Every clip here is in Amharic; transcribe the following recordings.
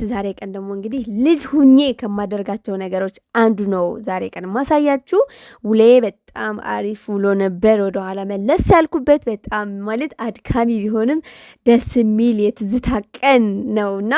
ዛሬ ቀን ደግሞ እንግዲህ ልጅ ሁኜ ከማደርጋቸው ነገሮች አንዱ ነው። ዛሬ ቀን ማሳያችሁ ውሌ በጣም አሪፍ ውሎ ነበር። ወደኋላ መለስ ያልኩበት በጣም ማለት አድካሚ ቢሆንም ደስ የሚል የትዝታ ቀን ነውና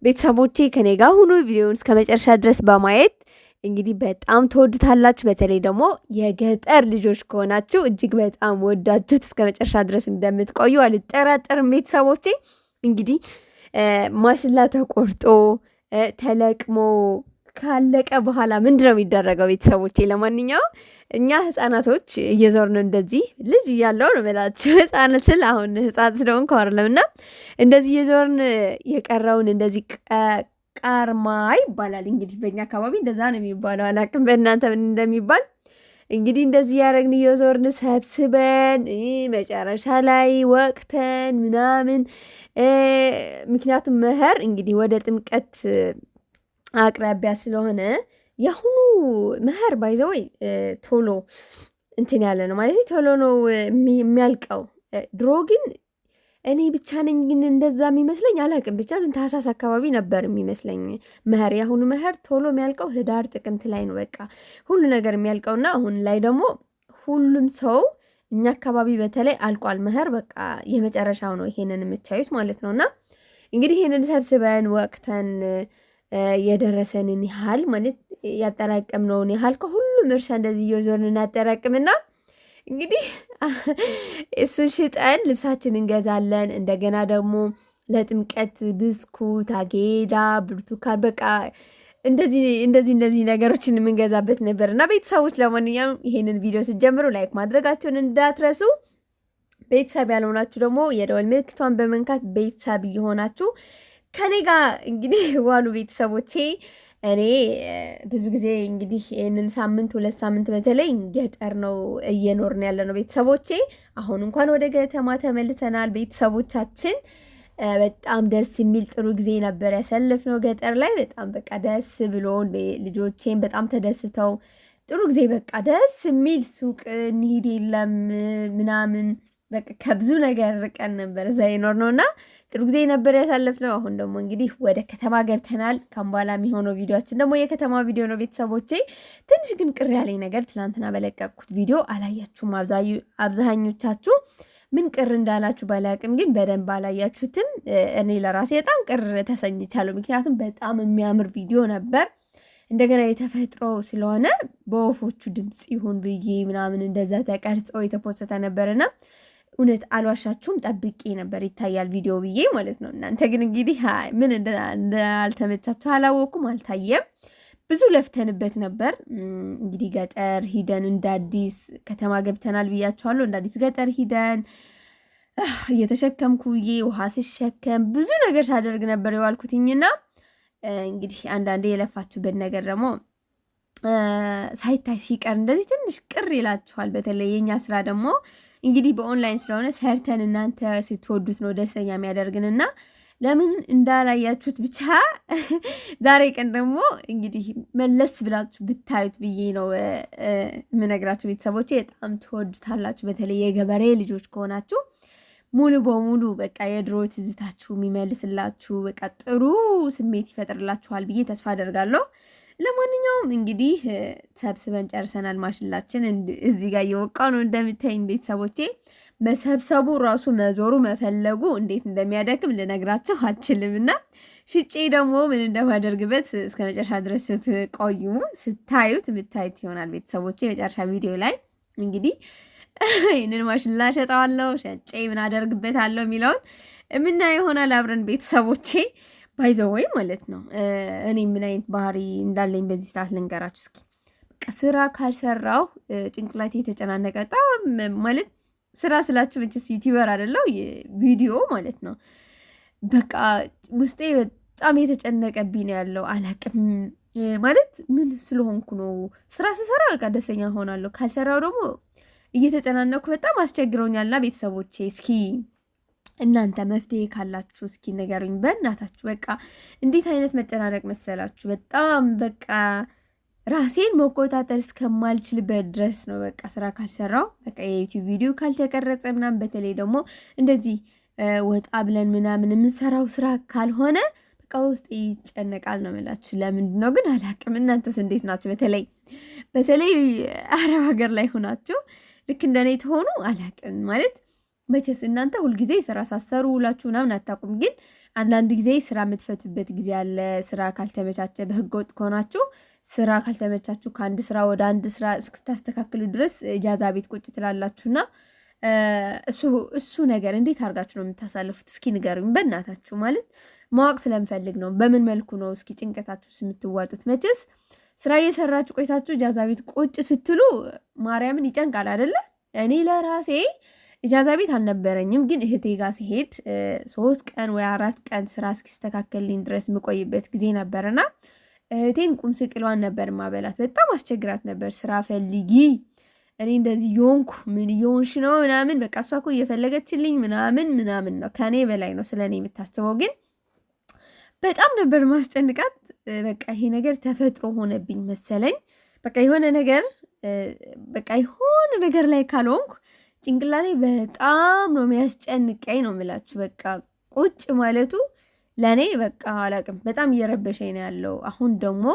ቤተሰቦቼ ከኔ ጋር ሁኑ። ቪዲዮውን እስከ መጨረሻ ድረስ በማየት እንግዲህ በጣም ተወዱታላችሁ። በተለይ ደግሞ የገጠር ልጆች ከሆናችሁ እጅግ በጣም ወዳችሁት እስከ መጨረሻ ድረስ እንደምትቆዩ አልጠራጠርም። ቤተሰቦቼ እንግዲህ ማሽላ ተቆርጦ ተለቅሞ ካለቀ በኋላ ምንድነው የሚደረገው? ቤተሰቦቼ ለማንኛውም እኛ ህፃናቶች እየዞርን እንደዚህ ልጅ እያለው ነው የምላችሁ። ህፃናት ስል አሁን ህፃን ስለሆንኩ አይደለም እና እንደዚህ እየዞርን የቀረውን እንደዚህ ቃርማ ይባላል እንግዲህ በእኛ አካባቢ እንደዛ ነው የሚባለው። አላቅም በእናንተ ምን እንደሚባል። እንግዲህ እንደዚህ ያደረግን እየዞርን ሰብስበን መጨረሻ ላይ ወቅተን ምናምን ምክንያቱም መኸር እንግዲህ ወደ ጥምቀት አቅራቢያ ስለሆነ የአሁኑ መኸር ባይዘወይ ቶሎ እንትን ያለ ነው ማለት ቶሎ ነው የሚያልቀው። ድሮ ግን እኔ ብቻ ነኝ ግን እንደዛ የሚመስለኝ አላቅም። ብቻ ግን ታህሳስ አካባቢ ነበር የሚመስለኝ መኸር። የአሁኑ መኸር ቶሎ የሚያልቀው ህዳር ጥቅምት ላይ ነው በቃ ሁሉ ነገር የሚያልቀውና አሁን ላይ ደግሞ ሁሉም ሰው እኛ አካባቢ በተለይ አልቋል መኸር በቃ የመጨረሻው ነው ይሄንን የምታዩት ማለት ነውና እንግዲህ ይሄንን ሰብስበን ወቅተን የደረሰንን ያህል ማለት ያጠራቀምነውን ያህል ከሁሉም እርሻ እንደዚህ እየዞርን እናጠራቅምና እንግዲህ እሱን ሽጠን ልብሳችን እንገዛለን። እንደገና ደግሞ ለጥምቀት ብስኩት፣ አጌዳ፣ ብርቱካን በቃ እንደዚህ ነገሮችን የምንገዛበት ነበር እና ቤተሰቦች ለማንኛውም ይሄንን ቪዲዮ ስትጀምሩ ላይክ ማድረጋቸውን እንዳትረሱ። ቤተሰብ ያልሆናችሁ ደግሞ የደወል ምልክቷን በመንካት ቤተሰብ እየሆናችሁ ከኔ ጋር እንግዲህ ዋሉ ቤተሰቦቼ። እኔ ብዙ ጊዜ እንግዲህ ይህንን ሳምንት 2 ሳምንት በተለይ ገጠር ነው እየኖርን ያለ ነው ቤተሰቦቼ። አሁን እንኳን ወደ ከተማ ተመልሰናል ቤተሰቦቻችን። በጣም ደስ የሚል ጥሩ ጊዜ ነበር ያሳለፍነው ገጠር ላይ በጣም በቃ ደስ ብሎን ልጆቼም በጣም ተደስተው ጥሩ ጊዜ በቃ ደስ የሚል ሱቅ እንሂድ የለም ምናምን በቃ ከብዙ ነገር ርቀን ነበር እዛ ይኖር ነውና ጥሩ ጊዜ ነበር ያሳለፍነው። አሁን ደግሞ እንግዲህ ወደ ከተማ ገብተናል። ካምባላ የሚሆነው ቪዲዮአችን ደግሞ የከተማ ቪዲዮ ነው ቤተሰቦቼ። ትንሽ ግን ቅር ያለኝ ነገር ትናንትና በለቀቅኩት ቪዲዮ አላያችሁም። አብዛኞቻችሁ ምን ቅር እንዳላችሁ ባላቅም ግን በደንብ አላያችሁትም። እኔ ለራሴ በጣም ቅር ተሰኝቻለሁ። ምክንያቱም በጣም የሚያምር ቪዲዮ ነበር። እንደገና የተፈጥሮ ስለሆነ በወፎቹ ድምፅ ይሁን ብዬ ምናምን እንደዛ ተቀርጾ የተፖሰተ ነበርና እውነት አልዋሻችሁም ጠብቄ ነበር ይታያል ቪዲዮ ብዬ ማለት ነው። እናንተ ግን እንግዲህ ምን እንዳልተመቻችሁ አላወኩም፣ አልታየም። ብዙ ለፍተንበት ነበር። እንግዲህ ገጠር ሂደን እንደ አዲስ ከተማ ገብተናል ብያችኋለሁ። እንደ አዲስ ገጠር ሂደን እየተሸከምኩ ውዬ ውሃ ስሸከም ብዙ ነገር ሳደርግ ነበር የዋልኩትኝና እንግዲህ አንዳንዴ የለፋችሁበት ነገር ደግሞ ሳይታይ ሲቀር እንደዚህ ትንሽ ቅር ይላችኋል። በተለይ የኛ ስራ ደግሞ እንግዲህ በኦንላይን ስለሆነ ሰርተን እናንተ ስትወዱት ነው ደስተኛ የሚያደርግንና ለምን እንዳላያችሁት ብቻ ዛሬ ቀን ደግሞ እንግዲህ መለስ ብላችሁ ብታዩት ብዬ ነው የምነግራችሁ ቤተሰቦቼ። በጣም ትወዱታላችሁ። በተለይ የገበሬ ልጆች ከሆናችሁ ሙሉ በሙሉ በቃ የድሮ ትዝታችሁ የሚመልስላችሁ በቃ ጥሩ ስሜት ይፈጥርላችኋል ብዬ ተስፋ አደርጋለሁ። ለማንኛውም እንግዲህ ሰብስበን ጨርሰናል። ማሽላችን እዚህ ጋር እየወቃ ነው እንደምታይኝ ቤተሰቦቼ። መሰብሰቡ ራሱ መዞሩ መፈለጉ እንዴት እንደሚያደክም ልነግራቸው አልችልም። እና ሽጬ ደግሞ ምን እንደማደርግበት እስከ መጨረሻ ድረስ ስትቆዩ ስታዩት የምታዩት ይሆናል ቤተሰቦቼ። መጨረሻ ቪዲዮ ላይ እንግዲህ ይህንን ማሽላ ሸጠዋለሁ ሸጬ ምን አደርግበታለሁ የሚለውን የምናየው ይሆናል አብረን ቤተሰቦቼ። ባይዘወይ ማለት ነው እኔ ምን አይነት ባህሪ እንዳለኝ በዚህ ሰዓት ልንገራችሁ እስኪ። በቃ ስራ ካልሰራው ጭንቅላቴ የተጨናነቀ በጣም ማለት ስራ ስላችሁ መቼስ ዩቲዩበር አይደለው ቪዲዮ ማለት ነው። በቃ ውስጤ በጣም የተጨነቀብኝ ነው ያለው። አላቅም ማለት ምን ስለሆንኩ ነው። ስራ ስሰራ በቃ ደስተኛ ሆናለሁ፣ ካልሰራው ደግሞ እየተጨናነኩ በጣም አስቸግረውኛልና ቤተሰቦቼ እስኪ እናንተ መፍትሄ ካላችሁ እስኪ ንገሩኝ በእናታችሁ። በቃ እንዴት አይነት መጨናነቅ መሰላችሁ? በጣም በቃ ራሴን መቆጣጠር እስከማልችልበት ድረስ ነው። በቃ ስራ ካልሰራው በቃ የዩቲዩብ ቪዲዮ ካልተቀረጸ ምናምን በተለይ ደግሞ እንደዚህ ወጣ ብለን ምናምን የምንሰራው ስራ ካልሆነ በቃ ውስጥ ይጨነቃል ነው የምላችሁ። ለምንድን ነው ግን አላቅም። እናንተስ እንዴት ናችሁ? በተለይ አረብ ሀገር ላይ ሆናችሁ ልክ እንደኔ ተሆኑ አላቅም ማለት መቼስ እናንተ ሁልጊዜ ስራ ሳሰሩ ውላችሁ ምናምን አታውቁም። ግን አንዳንድ ጊዜ ስራ የምትፈቱበት ጊዜ አለ። ስራ ካልተመቻቸ በህገ ወጥ ከሆናችሁ ስራ ካልተመቻችሁ ከአንድ ስራ ወደ አንድ ስራ እስክታስተካክሉ ድረስ ኢጃዛ ቤት ቁጭ ትላላችሁና እሱ ነገር እንዴት አድርጋችሁ ነው የምታሳልፉት? እስኪ ንገሩኝ በእናታችሁ። ማለት ማወቅ ስለምፈልግ ነው። በምን መልኩ ነው እስኪ ጭንቀታችሁ የምትዋጡት? መቼስ ስራ እየሰራችሁ ቆይታችሁ ኢጃዛ ቤት ቁጭ ስትሉ ማርያምን ይጨንቃል አይደለ? እኔ ለራሴ ኢጃዛ ቤት አልነበረኝም፣ ግን እህቴ ጋር ሲሄድ 3 ቀን ወይ 4 ቀን ስራ እስኪስተካከልልኝ ድረስ የምቆይበት ጊዜ ነበርና እህቴን ቁም ስቅሏን ነበር ማበላት። በጣም አስቸግራት ነበር። ስራ ፈልጊ፣ እኔ እንደዚህ የሆንኩ ምን የሆንሽ ነው ምናምን፣ በቃ እሷ እኮ እየፈለገችልኝ ምናምን ነው። ከኔ በላይ ነው ስለኔ የምታስበው። ግን በጣም ነበር ማስጨንቃት። በቃ ይሄ ነገር ተፈጥሮ ሆነብኝ መሰለኝ። በቃ የሆነ ነገር ላይ ካልሆንኩ ጭንቅላቴ በጣም ነው የሚያስጨንቀኝ ነው የምላችሁ። በቃ ቁጭ ማለቱ ለእኔ በቃ አላቅም በጣም እየረበሸኝ ነው ያለው። አሁን ደግሞ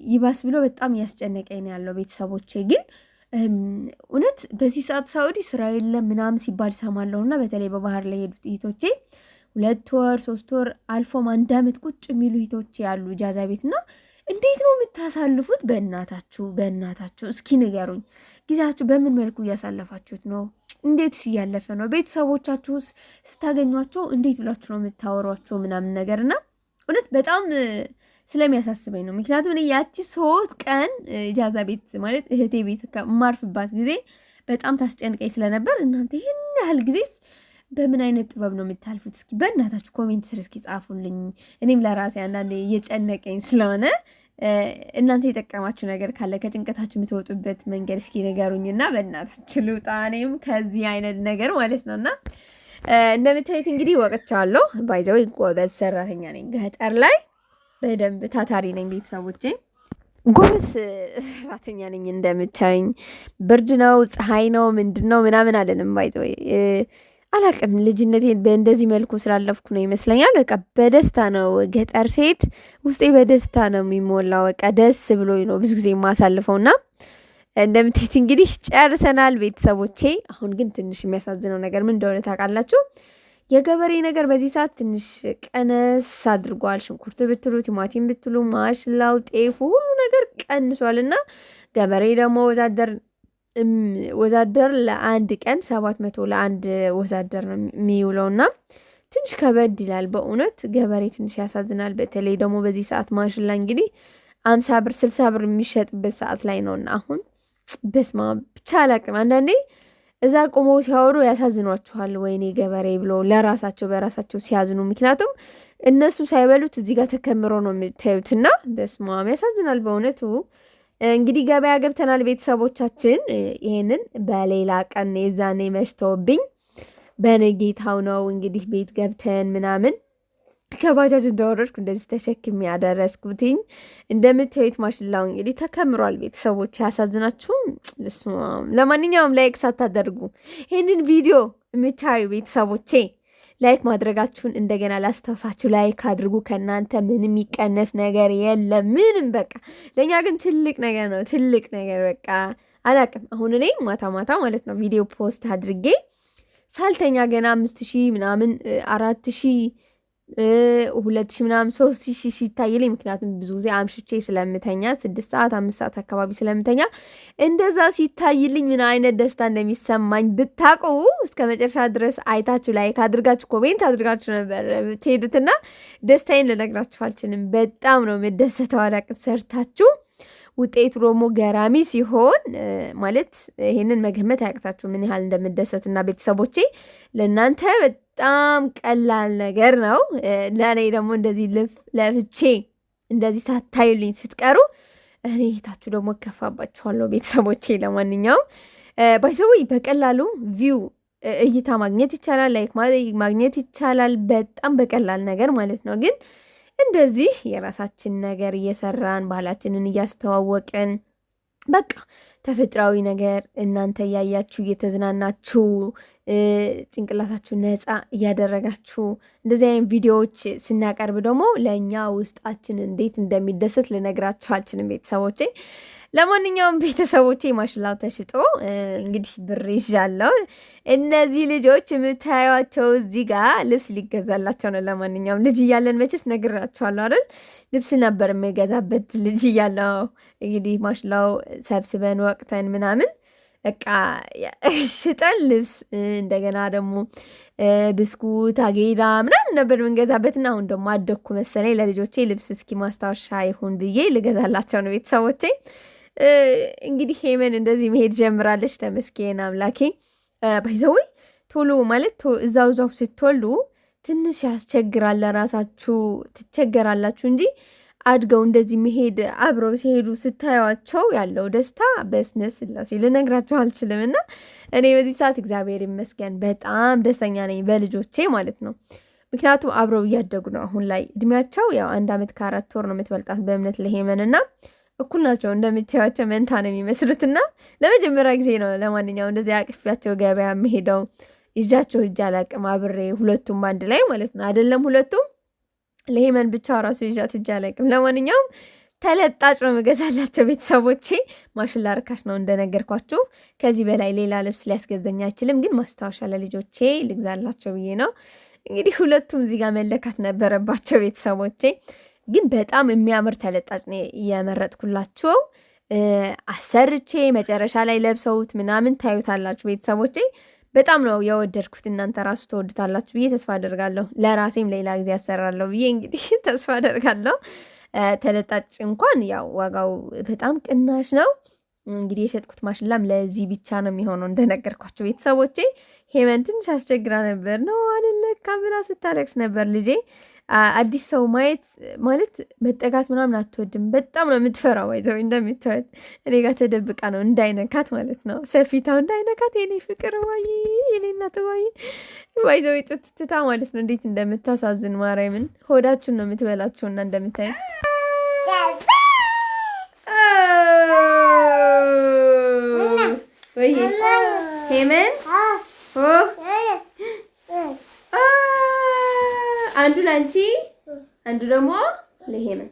ይባስ ብሎ በጣም እያስጨነቀኝ ነው ያለው። ቤተሰቦቼ ግን እውነት በዚህ ሰዓት ሳውዲ ስራ የለም ምናምን ሲባል ሰማለሁ። እና በተለይ በባህር ላይ ሄዱት እህቶቼ 2 ወር 3 ወር አልፎም 1 ዓመት ቁጭ የሚሉ እህቶቼ ያሉ ኢጃዛ ቤት እና እንዴት ነው የምታሳልፉት? በእናታችሁ እስኪ ንገሩኝ። ጊዜያችሁ በምን መልኩ እያሳለፋችሁት ነው? እንዴትስ እያለፈ ነው? ቤተሰቦቻችሁስ ስታገኟቸው እንዴት ብላችሁ ነው የምታወሯቸው ምናምን ነገር እና እውነት በጣም ስለሚያሳስበኝ ነው። ምክንያቱም እኔ ያቺ 3 ቀን ኢጃዛ ቤት ማለት እህቴ ቤት የማርፍባት ጊዜ በጣም ታስጨንቀኝ ስለነበር እናንተ ይህን ያህል ጊዜ በምን አይነት ጥበብ ነው የምታልፉት? እስኪ በእናታችሁ ኮሜንት ስር እስኪ ጻፉልኝ። እኔም ለራሴ አንዳንዴ እየጨነቀኝ ስለሆነ እናንተ የጠቀማችሁ ነገር ካለ ከጭንቀታችሁ የምትወጡበት መንገድ እስኪ ንገሩኝና በእናታችሁ ልውጣ እኔም ከዚህ አይነት ነገር ማለት ነው። እና እንደምታዩት እንግዲህ ወቅቻለሁ። ባይዘው ጎበዝ ሰራተኛ ነኝ። ገጠር ላይ በደንብ ታታሪ ነኝ። ቤተሰቦቼ ጎበዝ ሰራተኛ ነኝ። እንደምታዩኝ ብርድ ነው ፀሐይ ነው ምንድን ነው ምናምን አለንም። ባይዘው አላቅም ልጅነቴን በእንደዚህ መልኩ ስላለፍኩ ነው ይመስለኛል። በቃ በደስታ ነው ገጠር ስሄድ ውስጤ በደስታ ነው የሚሞላው። በቃ ደስ ብሎኝ ነው ብዙ ጊዜ የማሳልፈውና እንደምትሄድ እንግዲህ ጨርሰናል ቤተሰቦቼ። አሁን ግን ትንሽ የሚያሳዝነው ነገር ምን እንደሆነ ታውቃላችሁ? የገበሬ ነገር በዚህ ሰዓት ትንሽ ቀነስ አድርጓል። ሽንኩርት ብትሉ ቲማቲም ብትሉ ማሽላው ጤፉ ሁሉ ነገር ቀንሷል። እና ገበሬ ደግሞ ወዛደር ለአንድ ቀን 700 ለአንድ ወዛደር ነው የሚውለውና ትንሽ ከበድ ይላል በእውነት ገበሬ ትንሽ ያሳዝናል። በተለይ ደግሞ በዚህ ሰዓት ማሽላ እንግዲህ 50 ብር 60 ብር የሚሸጥበት ሰዓት ላይ ነውና አሁን በስማ ብቻ አላቅም። አንዳንዴ እዛ ቆመው ሲያወሩ ያሳዝኗችኋል። ወይኔ ገበሬ ብሎ በራሳቸው ሲያዝኑ፣ ምክንያቱም እነሱ ሳይበሉት እዚህ ጋር ተከምሮ ነው የምታዩትና በስማ ያሳዝናል በእውነቱ። እንግዲህ ገበያ ገብተናል ቤተሰቦቻችን። ይሄንን በሌላ ቀን የዛኔ መሽተውብኝ በነጌታው ነው እንግዲህ ቤት ገብተን ምናምን ከባጃጅ እንደወረድኩ እንደዚህ ተሸክሜ ያደረስኩትኝ። እንደምታዩት ማሽላው እንግዲህ ተከምሯል ቤተሰቦች። ያሳዝናችሁም። ለማንኛውም ላይክ ሳታደርጉ ይሄንን ቪዲዮ የምታዩ ቤተሰቦቼ ላይክ ማድረጋችሁን እንደገና ላስታውሳችሁ፣ ላይክ አድርጉ። ከእናንተ ምንም የሚቀነስ ነገር የለም ምንም። በቃ ለእኛ ግን ትልቅ ነገር ነው፣ ትልቅ ነገር በቃ አላቅም። አሁን እኔ ማታ ማለት ነው ቪዲዮ ፖስት አድርጌ ሳልተኛ ገና 5000 ምናምን 4000 2000 ምናምን 3000 ሲታይልኝ፣ ምክንያቱም ብዙ ጊዜ አምሽቼ ስለምተኛ 6 ሰዓት 5 ሰዓት አካባቢ ስለምተኛ እንደዛ ሲታይልኝ ምን አይነት ደስታ እንደሚሰማኝ ብታውቁ እስከ መጨረሻ ድረስ አይታችሁ ላይክ አድርጋችሁ ኮሜንት አድርጋችሁ ነበር ትሄዱትና ደስታዬን ልነግራችሁ አልችልም። በጣም ነው የምደሰተው። አላቅም ሰርታችሁ ውጤቱ ደግሞ ገራሚ ሲሆን ማለት ይሄንን መገመት አያቅታችሁ ምን ያህል እንደምደሰትና ቤተሰቦቼ ለእናንተ በጣም ቀላል ነገር ነው። ለእኔ ደግሞ እንደዚህ ለፍቼ እንደዚህ ሳታዩልኝ ስትቀሩ እኔ ታችሁ ደግሞ እከፋባችኋለሁ ቤተሰቦቼ። ለማንኛውም ባይሰው በቀላሉ ቪው እይታ ማግኘት ይቻላል፣ ላይክ ማግኘት ይቻላል። በጣም በቀላል ነገር ማለት ነው። ግን እንደዚህ የራሳችን ነገር እየሰራን ባህላችንን እያስተዋወቅን በቃ ተፈጥሯዊ ነገር እናንተ እያያችሁ እየተዝናናችሁ ጭንቅላታችሁ ነፃ እያደረጋችሁ እንደዚህ አይነት ቪዲዮዎች ስናቀርብ ደግሞ ለእኛ ውስጣችን እንዴት እንደሚደሰት ልነግራችሁ አልችልም ቤተሰቦቼ። ለማንኛውም ቤተሰቦቼ ማሽላው ተሽጦ እንግዲህ ብር ይዣለሁ። እነዚህ ልጆች የምታዩቸው እዚህ ጋር ልብስ ሊገዛላቸው ነው። ለማንኛውም ልጅ እያለን መቼስ ነግራችኋለሁ አይደል? ልብስ ነበር የምገዛበት ልጅ እያለሁ። እንግዲህ ማሽላው ሰብስበን ወቅተን ምናምን በቃ ሽጠን ልብስ እንደገና ደግሞ ብስኩት አጌዳ ምናምን ነበር የምንገዛበትና አሁን ደግሞ አደኩ መሰለኝ። ለልጆቼ ልብስ እስኪ ማስታወሻ ይሁን ብዬ ልገዛላቸው ነው ቤተሰቦቼ። እንግዲህ ሄመን እንደዚህ መሄድ ጀምራለች። ተመስገን አምላኬ። ባይዘዌ ቶሎ ማለት እዛው ስትወልዱ ትንሽ ያስቸግራል። ለራሳችሁ ትቸገራላችሁ እንጂ አድገው እንደዚህ መሄድ አብረው ሲሄዱ ስታዩቸው ያለው ደስታ በስመ ስላሴ ልነግራቸው አልችልም። እና እኔ በዚህ ሰዓት እግዚአብሔር ይመስገን በጣም ደስተኛ ነኝ በልጆቼ ማለት ነው። ምክንያቱም አብረው እያደጉ ነው። አሁን ላይ እድሜያቸው ያው 1 ዓመት ከ4 ወር ነው የምትበልጣት በእምነት ለሄመን እና እኩል ናቸው። እንደምታዩቸው መንታ ነው የሚመስሉትና ለመጀመሪያ ጊዜ ነው ለማንኛውም እንደዚህ አቅፊያቸው ገበያ የምሄደው። ይዣቸው ሂጅ አላቅም አብሬ ሁለቱም አንድ ላይ ማለት ነው። አይደለም ሁለቱም ለሄመን ብቻ ራሱ ይዣት ሂጅ አላቅም። ለማንኛውም ተለጣጭ ነው የምገዛላቸው ቤተሰቦቼ። ማሽላ ርካሽ ነው እንደነገርኳችሁ። ከዚህ በላይ ሌላ ልብስ ሊያስገዘኝ አይችልም። ግን ማስታወሻ ለልጆቼ ልግዛላቸው ብዬ ነው። እንግዲህ ሁለቱም እዚህ ጋር መለካት ነበረባቸው ቤተሰቦቼ። ግን በጣም የሚያምር ተለጣጭ ነው እየመረጥኩላቸው። አሰርቼ መጨረሻ ላይ ለብሰውት ምናምን ታዩታላችሁ ቤተሰቦቼ። በጣም ነው የወደድኩት። እናንተ ራሱ ተወድታላችሁ ብዬ ተስፋ አደርጋለሁ። ለራሴም ሌላ ጊዜ ያሰራለሁ ብዬ እንግዲህ ተስፋ አደርጋለሁ። ተለጣጭ እንኳን ያው ዋጋው በጣም ቅናሽ ነው። እንግዲህ የሸጥኩት ማሽላም ለዚህ ብቻ ነው የሚሆነው እንደነገርኳቸው ቤተሰቦቼ። ሄመን ትንሽ አስቸግራ ነበር ነው አልለካ ብላ ስታለቅስ ነበር ልጄ። አዲስ ሰው ማየት ማለት መጠጋት ምናምን አትወድም። በጣም ነው የምትፈራው። ይዘው እንደምታዩት እኔ ጋር ተደብቃ ነው እንዳይነካት ማለት ነው። ሰፊታው እንዳይነካት የኔ ፍቅር ዋይ የኔ እናት ዋይ ይዘው ጡትትታ ማለት ነው። እንዴት እንደምታሳዝን ማርያምን። ሆዳችሁን ነው የምትበላችሁና እንደምታዩት ወይ ሄመን አንዱ ላንቺ አንዱ ደግሞ ለሄመን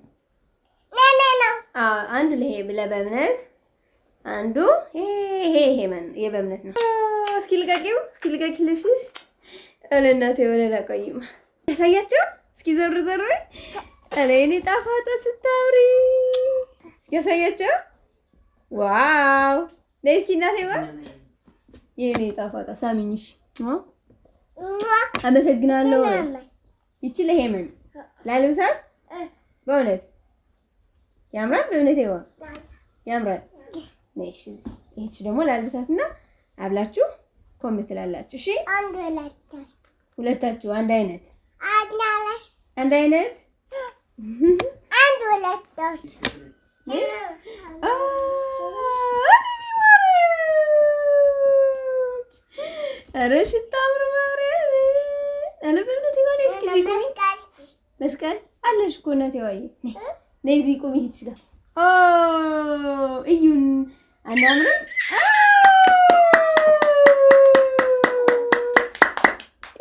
አንዱ ለበእምነት አንዱ ይሄ ሄመን የበእምነት ነው። እስኪ ልቀቂው ልሽሽ እናቴ ወለ ላቆይማ ያሳያቸው እስኪ ዘር እኔ ጣፋጣ ስታምሪ እስኪ ያሳያቸው። ዋው ለስኪ እናቴ የኔ ጣፋጣ ሳሚኝሽ አመሰግናለሁ። ይቺ ለሄመን ላልብሳት በእውነት ያምራል። በእውነት ያምራል። ነሽ ይቺ ደግሞ ላልብሳትና አብላችሁ ኮሜንት ትላላችሁ። እሺ ሁለታችሁ አንድ አይነት ኧረ ሽታምር ማርያም አለበነት ይሆነ እስኪ መስቀል አለሽ እኮ እናቴ ዋዬ ነይ እዚህ ቁሚ ይችላል። እዩን አናምርም?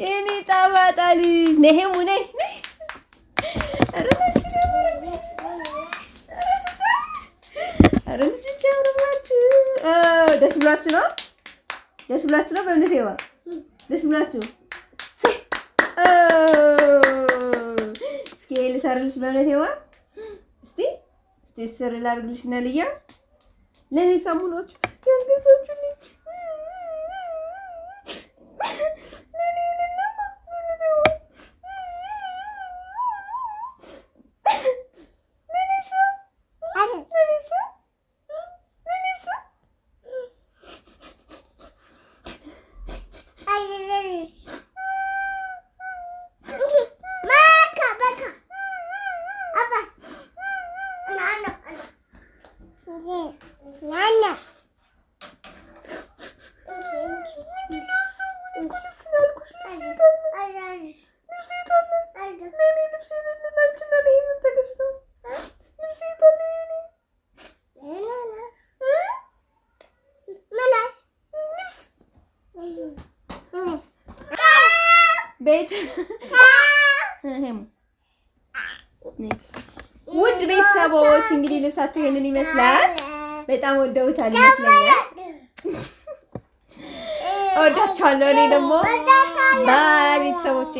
የኔ ጣባጣ ልጅ ነሄሙ ነይ ኧረ ልጆች ያምሩባችሁ። ደስ ብላችሁ ነው በእምነት ይዋ ደስ ብላችሁ እስኪ ልሰርልሽ በእምነት ይዋ እስቲ ስር ላድርግልሽ እና ልያ ለኔ ሳሙኖች ያንገሳችሁ ውድ ቤተሰቦች እንግዲህ ልብሳቸው ይሄንን ይመስላል። በጣም ወደውታል ይመስለኛል። እወዳቸዋለሁ። እኔ ደግሞ ባይ ቤተሰቦቼ